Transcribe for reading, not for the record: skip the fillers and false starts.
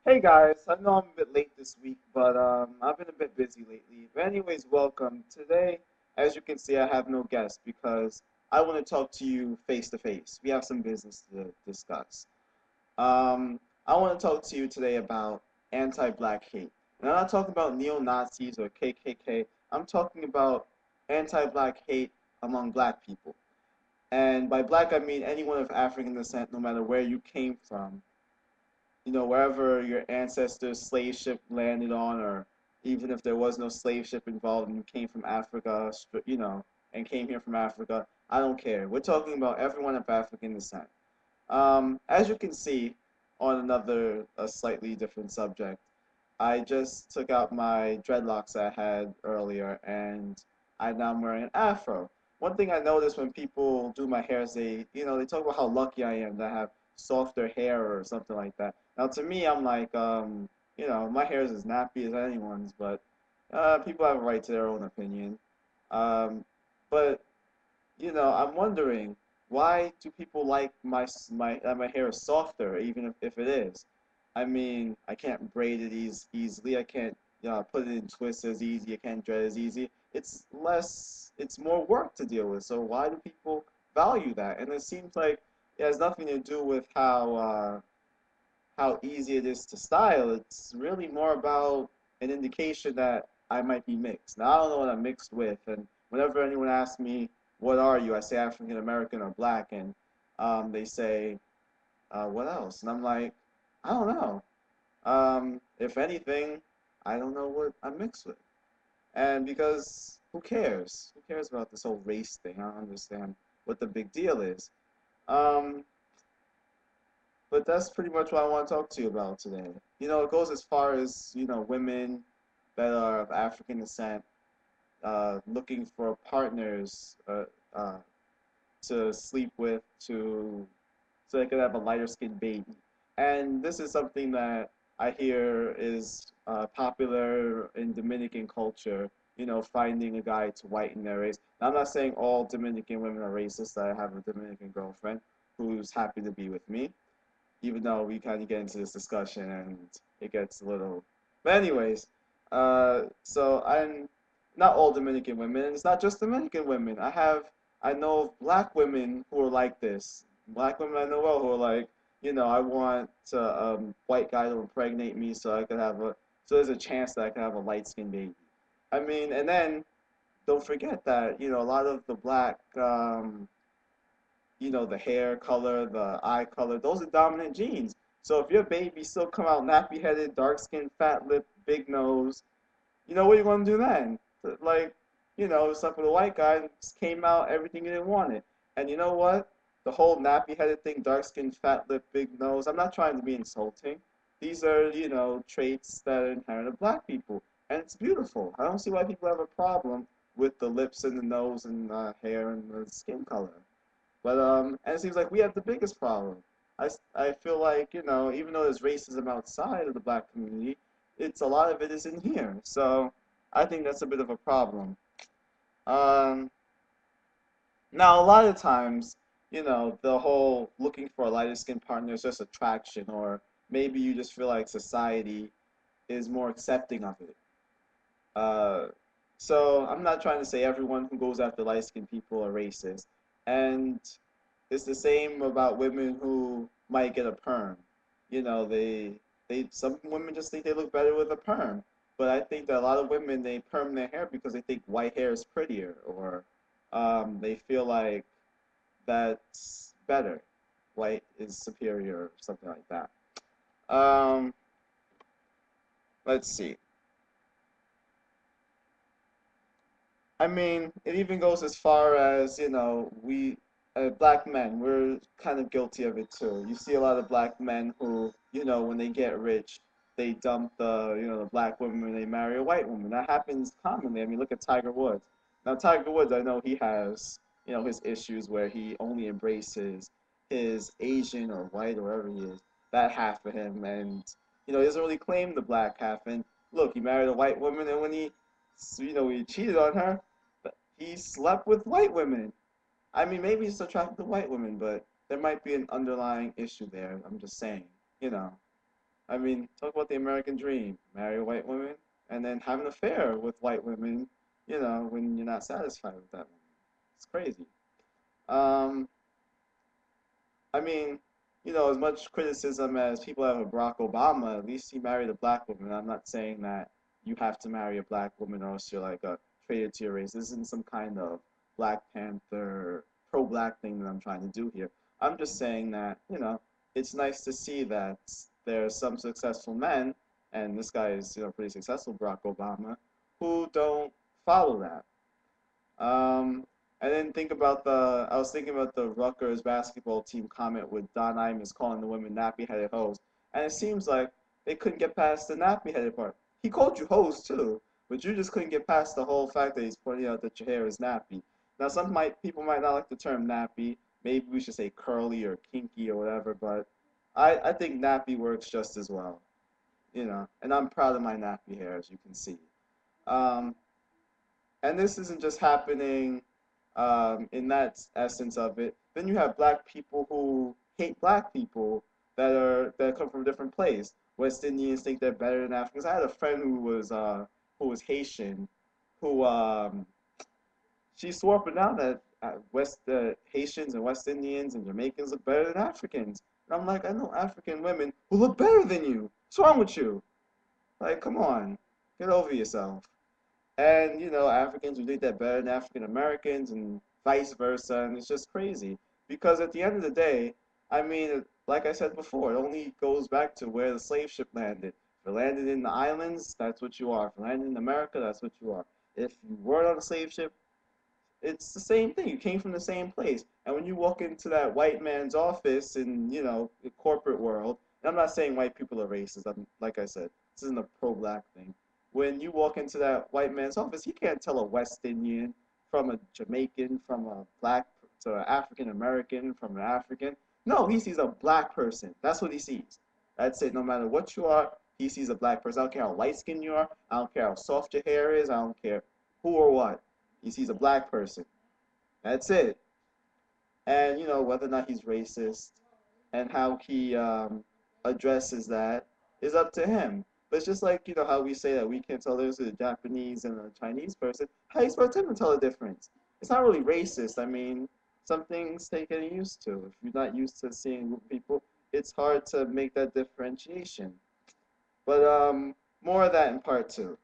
Hey guys, I know I'm a bit late this week, but I've been a bit busy lately. But anyways, welcome. Today, as you can see, I have no guest because I want to talk to you face to face. We have some business to discuss. I want to talk to you today about anti-black hate. And I'm not talking about neo-Nazis or KKK. I'm talking about anti-black hate among black people. And by black, I mean anyone of African descent, no matter where you came from, wherever your ancestors' slave ship landed on, or even if there was no slave ship involved and you came from Africa, and came here from Africa, I don't care. We're talking about everyone of African descent. As you can see on another, a slightly different subject, I just took out my dreadlocks I had earlier and I now am wearing an afro. One thing I notice when people do my hair is they talk about how lucky I am to have softer hair or something like that. Now to me, I'm like, my hair is as nappy as anyone's, but people have a right to their own opinion. Um, but I'm wondering why do people like my hair is softer, even if it is. I mean, I can't braid it easily. I can't put it in twists as easy. I can't dread as easy. It's more work to deal with. So why do people value that? And it seems like it has nothing to do with how easy it is to style. It's really more about an indication that I might be mixed. Now, I don't know what I'm mixed with, and whenever anyone asks me, what are you? I say African American or black, and they say, what else? And I'm like, I don't know. If anything, I don't know what I'm mixed with. And because who cares? Who cares about this whole race thing? I don't understand what the big deal is. Um, but that's pretty much what I want to talk to you about today. It goes as far as, women that are of African descent looking for partners uh, to sleep with so they could have a lighter skinned baby. And this is something that I hear is popular in Dominican culture, finding a guy to whiten their race. Now, I'm not saying all Dominican women are racist. I have a Dominican girlfriend who's happy to be with me, even though we kind of get into this discussion and it gets a little. But anyways, so I'm not all Dominican women, and it's not just Dominican women. I know of black women who are like this. Black women I know well who are like, I want a white guy to impregnate me so there's a chance that I can have a light skinned baby. I mean, and then don't forget that, a lot of the black the hair color, the eye color, those are dominant genes. So if your baby still come out nappy headed, dark skin, fat lip, big nose, what are you gonna do then? Like, stuff with a white guy just came out everything you didn't want it. And you know what? The whole nappy headed thing, dark skin, fat lip, big nose, I'm not trying to be insulting. These are, traits that are inherent of black people. And it's beautiful. I don't see why people have a problem with the lips and the nose and the hair and the skin color. But and it seems like we have the biggest problem. I feel like even though there's racism outside of the black community, it's a lot of it is in here. So I think that's a bit of a problem. Um, Now a lot of times, the whole looking for a lighter skinned partner is just attraction, or maybe you just feel like society is more accepting of it. Uh, so I'm not trying to say everyone who goes after light skinned people are racist. And it's the same about women who might get a perm. Some women just think they look better with a perm. But I think that a lot of women they perm their hair because they think white hair is prettier, or they feel like that's better. White is superior, or something like that. Um, let's see. I mean, it even goes as far as, black men, we're kind of guilty of it too. You see a lot of black men who, when they get rich, they dump the black woman and they marry a white woman. That happens commonly. I mean, look at Tiger Woods. Now, Tiger Woods, I know he has, his issues where he only embraces his Asian or white or whatever he is, that half of him. And, he doesn't really claim the black half. And look, he married a white woman, and when he cheated on her, he slept with white women. I mean, maybe he's attracted to white women, but there might be an underlying issue there. I'm just saying, you know. I mean, talk about the American dream. Marry a white woman and then have an affair with white women, when you're not satisfied with that woman. It's crazy. Um, I mean, as much criticism as people have of Barack Obama, at least he married a black woman. I'm not saying that you have to marry a black woman or else you're like a traitor to your race. This isn't some kind of Black Panther pro-black thing that I'm trying to do here. I'm just saying that, it's nice to see that there are some successful men, and this guy is, pretty successful, Barack Obama, who don't follow that. Um, I didn't think about the. I was thinking about the Rutgers basketball team comment with Don Imus calling the women nappy-headed hoes, and it seems like they couldn't get past the nappy-headed part. He called you hoes too, but you just couldn't get past the whole fact that he's pointing out that your hair is nappy. Now, people might not like the term nappy. Maybe we should say curly or kinky or whatever, but I think nappy works just as well, And I'm proud of my nappy hair, as you can see. Um, and this isn't just happening in that essence of it. Then you have black people who hate black people that come from a different place. West Indians think they're better than Africans. I had a friend who was Haitian, who she swore up and down that West Haitians and West Indians and Jamaicans look better than Africans. And I'm like, I know African women who look better than you. What's wrong with you? Like, come on, get over yourself. And Africans who think that better than African Americans and vice versa, and it's just crazy because at the end of the day, I mean, like I said before, it only goes back to where the slave ship landed. If it landed in the islands, that's what you are. If it landed in America, that's what you are. If you weren't on a slave ship, it's the same thing. You came from the same place. And when you walk into that white man's office in, the corporate world, and I'm not saying white people are racist. Like I said, this isn't a pro-black thing. When you walk into that white man's office, he can't tell a West Indian from a Jamaican, from a black to an African American, from an African. No, he sees a black person. That's what he sees. That's it. No matter what you are, he sees a black person. I don't care how light skinned you are. I don't care how soft your hair is. I don't care who or what. He sees a black person. That's it. And whether or not he's racist and how he addresses that is up to him. But it's just like how we say that we can't tell there's a Japanese and a Chinese person. How you expect him to tell the difference? It's not really racist. I mean, some things take getting used to. If you're not used to seeing a group of people, it's hard to make that differentiation. But more of that in part two.